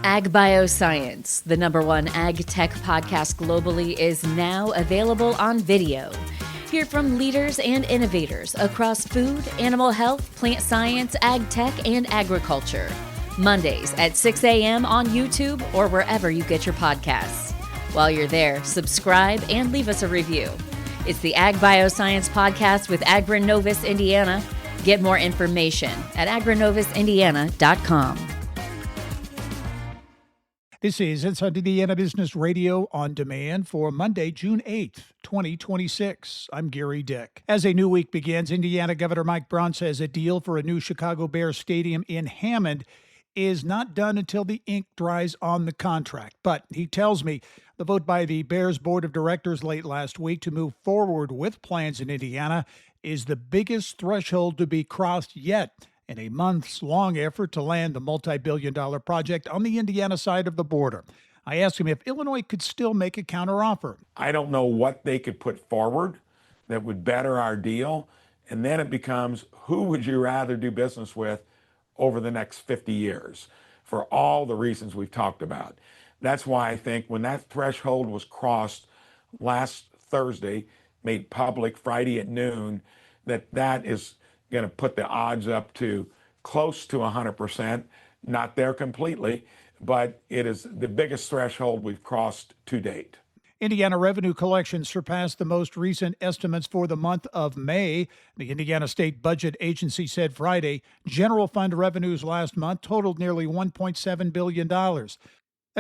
Ag Bioscience, the #1 ag tech podcast globally, is now available on video. Hear from leaders and innovators across food, animal health, plant science, ag tech, and agriculture. Mondays at 6 a.m. on YouTube or wherever you get your podcasts. While you're there, subscribe and leave us a review. It's the Ag Bioscience Podcast with Agronovis Indiana. Get more information at agronovisindiana.com. This is Inside Indiana Business Radio on demand for Monday, June 8th, 2026. I'm Gerry Dick. As a new week begins, Indiana Governor Mike Braun says a deal for a new Chicago Bears stadium in Hammond is not done until the ink dries on the contract. But he tells me the vote by the Bears Board of Directors late last week to move forward with plans in Indiana is the biggest threshold to be crossed yet in a months-long effort to land the multi-billion-dollar project on the Indiana side of the border. I asked him if Illinois could still make a counteroffer. I don't know what they could put forward that would better our deal. And then it becomes, who would you rather do business with over the next 50 years for all the reasons we've talked about? That's why I think when that threshold was crossed last Thursday, made public Friday at noon, that is going to put the odds up to close to 100%, not there completely, but it is the biggest threshold we've crossed to date. Indiana revenue collections surpassed the most recent estimates for the month of May. The Indiana State Budget Agency said Friday general fund revenues last month totaled nearly $1.7 billion. That's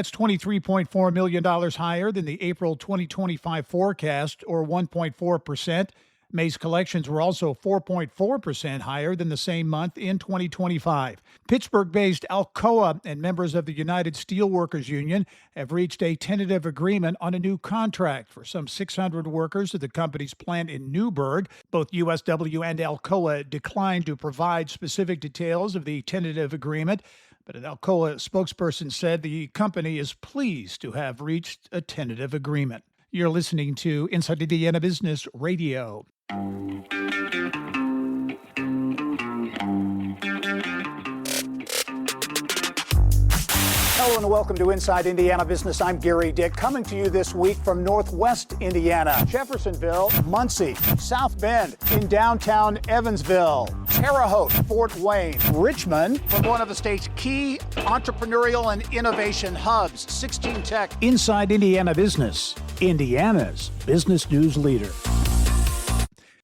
$23.4 million higher than the April 2025 forecast, or 1.4%. May's collections were also 4.4% higher than the same month in 2025. Pittsburgh-based Alcoa and members of the United Steelworkers Union have reached a tentative agreement on a new contract for some 600 workers at the company's plant in Newburgh. Both USW and Alcoa declined to provide specific details of the tentative agreement, but an Alcoa spokesperson said the company is pleased to have reached a tentative agreement. You're listening to Inside Indiana Business Radio. Hello and welcome to Inside Indiana Business. I'm Gerry Dick, coming to you this week from Northwest Indiana, Jeffersonville, Muncie, South Bend, in downtown Evansville, Terre Haute, Fort Wayne, Richmond, from one of the state's key entrepreneurial and innovation hubs, 16 Tech. Inside Indiana Business, Indiana's business news leader.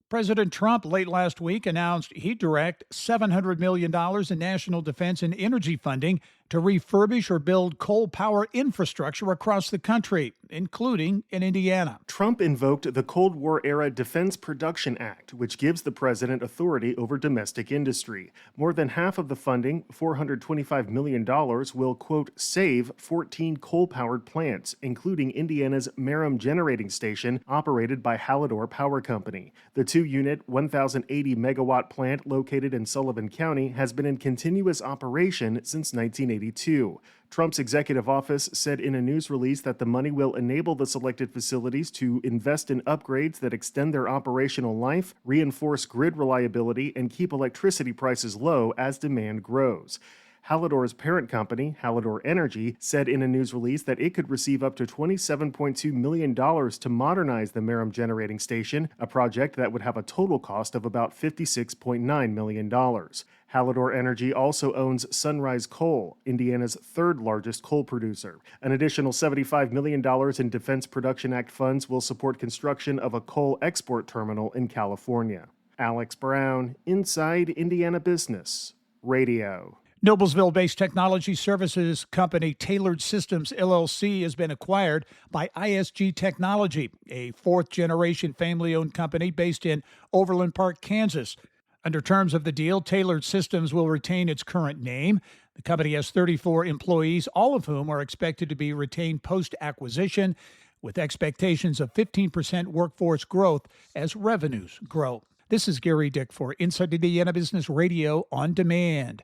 President Trump late last week announced he'd direct $700 million in national defense and energy funding to refurbish or build coal power infrastructure across the country, including in Indiana. Trump invoked the Cold War-era Defense Production Act, which gives the president authority over domestic industry. More than half of the funding, $425 million, will, quote, save 14 coal-powered plants, including Indiana's Merom Generating Station, operated by Hallador Power Company. The two-unit, 1,080-megawatt plant located in Sullivan County has been in continuous operation since 1982. Trump's executive office said in a news release that the money will enable the selected facilities to invest in upgrades that extend their operational life, reinforce grid reliability, and keep electricity prices low as demand grows. Hallador's parent company, Hallador Energy, said in a news release that it could receive up to $27.2 million to modernize the Merom Generating Station, a project that would have a total cost of about $56.9 million. Hallador Energy also owns Sunrise Coal, Indiana's third largest coal producer. An additional $75 million in Defense Production Act funds will support construction of a coal export terminal in California. Alex Braun, Inside Indiana Business Radio. Noblesville-based technology services company Taylored Systems, LLC, has been acquired by ISG Technology, a fourth-generation family-owned company based in Overland Park, Kansas. Under terms of the deal, Taylored Systems will retain its current name. The company has 34 employees, all of whom are expected to be retained post-acquisition, with expectations of 15% workforce growth as revenues grow. This is Gerry Dick for Inside Indiana Business Radio on Demand.